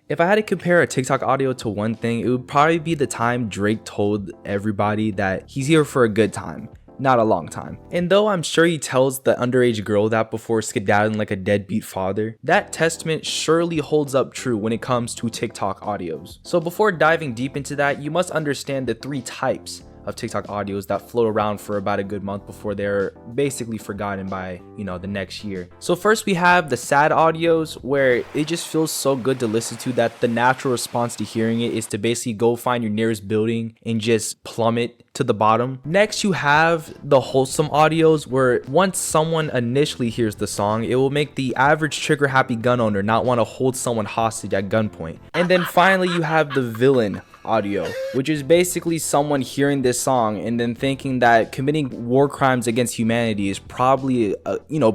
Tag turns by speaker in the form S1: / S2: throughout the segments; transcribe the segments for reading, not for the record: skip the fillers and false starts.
S1: If I had to compare a TikTok audio to one thing, it would probably be the time Drake told everybody that he's here for a good time, not a long time. And though I'm sure he tells the underage girl that before skedaddling like a deadbeat father, that testament surely holds up true when it comes to TikTok audios. So before diving deep into that, you must understand the 3 types of TikTok audios that float around for about a good month before they're basically forgotten by, the next year. So first we have the sad audios, where it just feels so good to listen to that the natural response to hearing it is to basically go find your nearest building and just plummet to the bottom. Next, you have the wholesome audios, where once someone initially hears the song, it will make the average trigger happy gun owner not want to hold someone hostage at gunpoint. And then finally, you have the villain audio, which is basically someone hearing this song and then thinking that committing war crimes against humanity is probably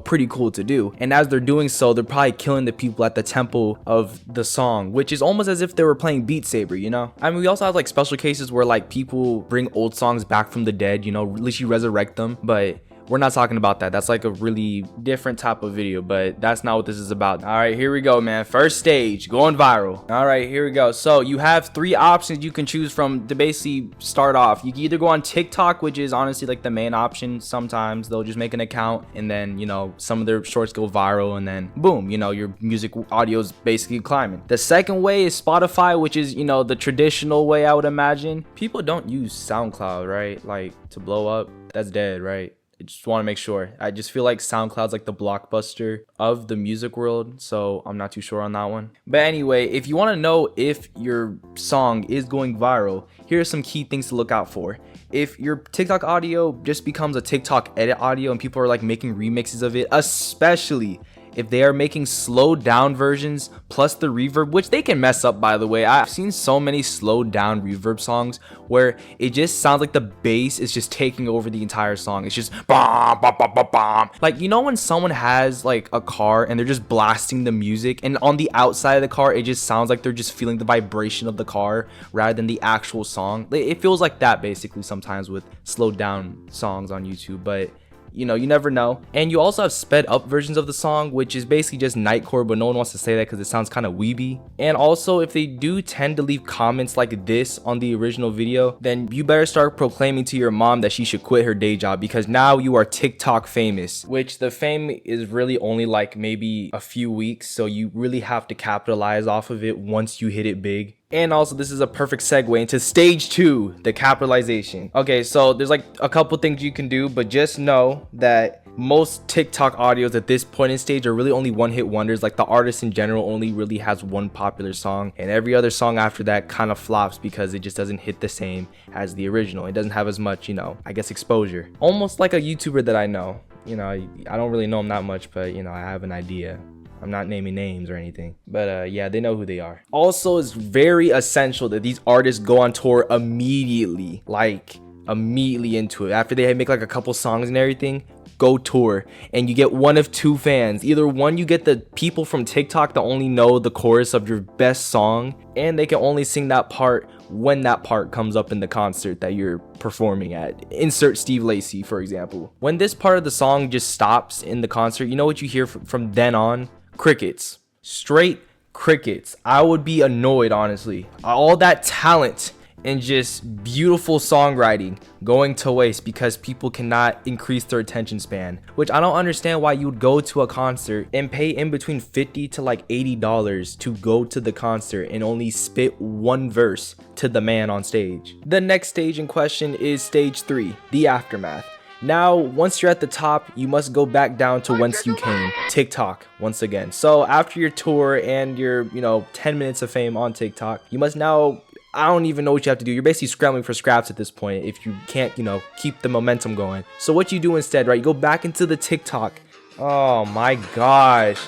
S1: pretty cool to do, and as they're doing so, they're probably killing the people at the temple of the song, which is almost as if they were playing Beat Saber. I mean, we also have like special cases where like people bring old songs back from the dead, literally resurrect them, but we're not talking about that. That's like a really different type of video, but that's not what this is about. All right, here we go, man. First stage, going viral. All right, here we go. So you have 3 options you can choose from to basically start off. You can either go on TikTok, which is honestly like the main option. Sometimes they'll just make an account and then, some of their shorts go viral and then boom, your music audio is basically climbing. The second way is Spotify, which is, the traditional way, I would imagine. People don't use SoundCloud, right? Like to blow up, that's dead, right? I just want to make sure. I just feel like SoundCloud's like the Blockbuster of the music world, so I'm not too sure on that one. But anyway, if you want to know if your song is going viral, here are some key things to look out for. If your TikTok audio just becomes a TikTok edit audio and people are like making remixes of it, especially if they are making slowed down versions plus the reverb, which they can mess up, by the way. I've seen so many slowed down reverb songs where it just sounds like the bass is just taking over the entire song. It's just bom, bom, bom, bom, bom. Like, when someone has like a car and they're just blasting the music, and on the outside of the car, it just sounds like they're just feeling the vibration of the car rather than the actual song. It feels like that basically sometimes with slowed down songs on YouTube, but you never know. And you also have sped up versions of the song, which is basically just nightcore, but no one wants to say that because it sounds kind of weeby. And also, if they do tend to leave comments like this on the original video, then you better start proclaiming to your mom that she should quit her day job, because now you are TikTok famous, which the fame is really only like maybe a few weeks, so you really have to capitalize off of it once you hit it big. And also, this is a perfect segue into stage 2, the capitalization. Okay, so there's like a couple things you can do, but just know that most TikTok audios at this point in stage are really only one-hit wonders. Like the artist in general only really has one popular song, and every other song after that kind of flops because it just doesn't hit the same as the original. It doesn't have as much, I guess, exposure. Almost like a YouTuber that I know. I don't really know him that much, but I have an idea. I'm not naming names or anything, but yeah, they know who they are. Also, it's very essential that these artists go on tour immediately, like immediately into it. After they make like a couple songs and everything, go tour, and you get one of 2 fans. Either one, you get the people from TikTok that only know the chorus of your best song, and they can only sing that part when that part comes up in the concert that you're performing at. Insert Steve Lacy, for example. When this part of the song just stops in the concert, you know what you hear from then on? Crickets. Straight crickets. I would be annoyed, honestly. All that talent and just beautiful songwriting going to waste because people cannot increase their attention span, which I don't understand why you would go to a concert and pay in between $50 to like $80 to go to the concert and only spit one verse to the man on stage. The next stage in question is stage 3, the aftermath. Now, once you're at the top, you must go back down to whence you came, TikTok, once again. So after your tour and your, 10 minutes of fame on TikTok, you must now, I don't even know what you have to do. You're basically scrambling for scraps at this point if you can't, keep the momentum going. So what you do instead, right? You go back into the TikTok. Oh my gosh.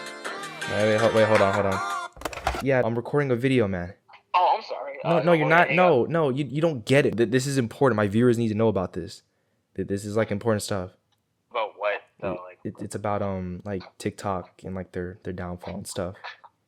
S1: Wait, hold on. Yeah, I'm recording a video, man.
S2: Oh, I'm sorry.
S1: No, you're not. No, you don't get it. This is important. My viewers need to know about this. This is like important stuff.
S2: About what?
S1: It's about like TikTok and like their downfall and stuff.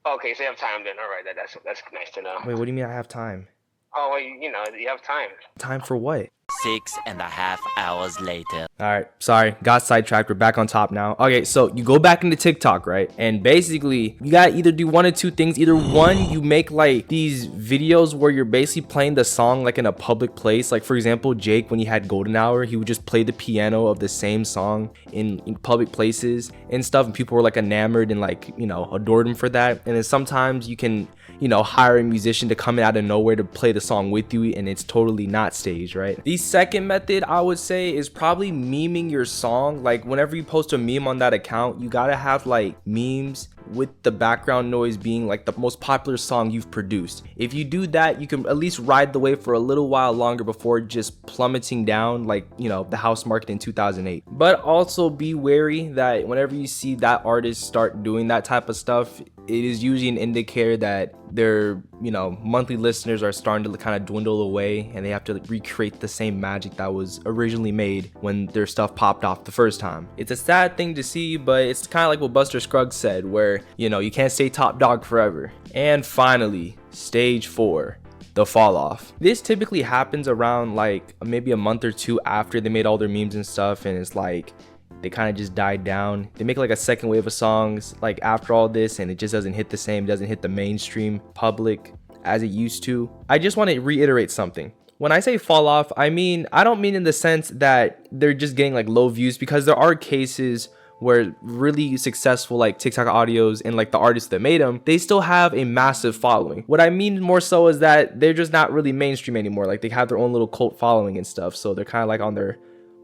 S2: Okay, so you have time then. All right, that's nice to know.
S1: Wait, what do you mean I have time?
S2: Oh, well, you have time.
S1: Time for what?
S3: 6.5 hours later.
S1: All right, sorry, got sidetracked. We're back on top now. Okay, so you go back into TikTok, right? And basically, you gotta either do one of two things. Either one, you make like these videos where you're basically playing the song like in a public place. Like for example, Jake, when he had Golden Hour, he would just play the piano of the same song in public places and stuff. And people were like enamored and like, you know, adored him for that. And then sometimes you can, you know, hire a musician to come in out of nowhere to play the song with you, and it's totally not staged, right? The second method I would say is probably meming your song. Like whenever you post a meme on that account, you gotta have like memes with the background noise being like the most popular song you've produced. If you do that, you can at least ride the wave for a little while longer before just plummeting down like, you know, the house market in 2008. But also be wary that whenever you see that artist start doing that type of stuff, it is usually an indicator that their, you know, monthly listeners are starting to kind of dwindle away, and they have to recreate the same magic that was originally made when their stuff popped off the first time. It's a sad thing to see, but it's kind of like what Buster Scruggs said, where, you know, you can't stay top dog forever. And finally, stage 4. The fall off. This typically happens around like maybe a month or two after they made all their memes and stuff, and it's like they kind of just died down. They make like a second wave of songs like after all this, and it just doesn't hit the same, doesn't hit the mainstream public as it used to. I just want to reiterate something. When I say fall off, I don't mean in the sense that they're just getting like low views, because there are cases where really successful like TikTok audios and like the artists that made them, they still have a massive following. What I mean more so is that they're just not really mainstream anymore. Like they have their own little cult following and stuff, so they're kind of like on their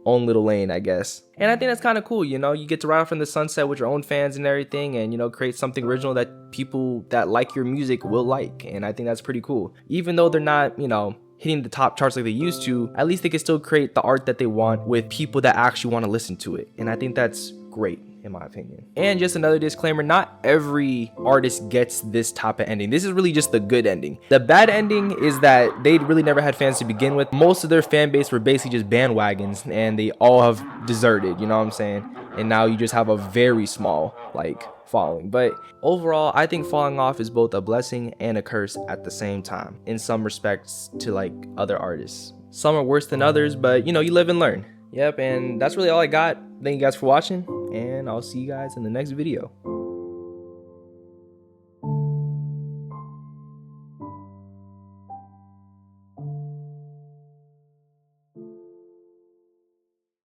S1: own little lane, I guess. And I think that's kind of cool, you know, you get to ride off in the sunset with your own fans and everything, and, you know, create something original that people that like your music will like. And I think that's pretty cool. Even though they're not, you know, hitting the top charts like they used to, at least they can still create the art that they want with people that actually want to listen to it. And I think that's great, in my opinion. And just another disclaimer, not every artist gets this type of ending. This is really just the good ending. The bad ending is that they really never had fans to begin with. Most of their fan base were basically just bandwagons, and they all have deserted, you know what I'm saying? And now you just have a very small like following. But overall, I think falling off is both a blessing and a curse at the same time, in some respects to like other artists. Some are worse than others, but you know, you live and learn. Yep, and that's really all I got. Thank you guys for watching, and I'll see you guys in the next video.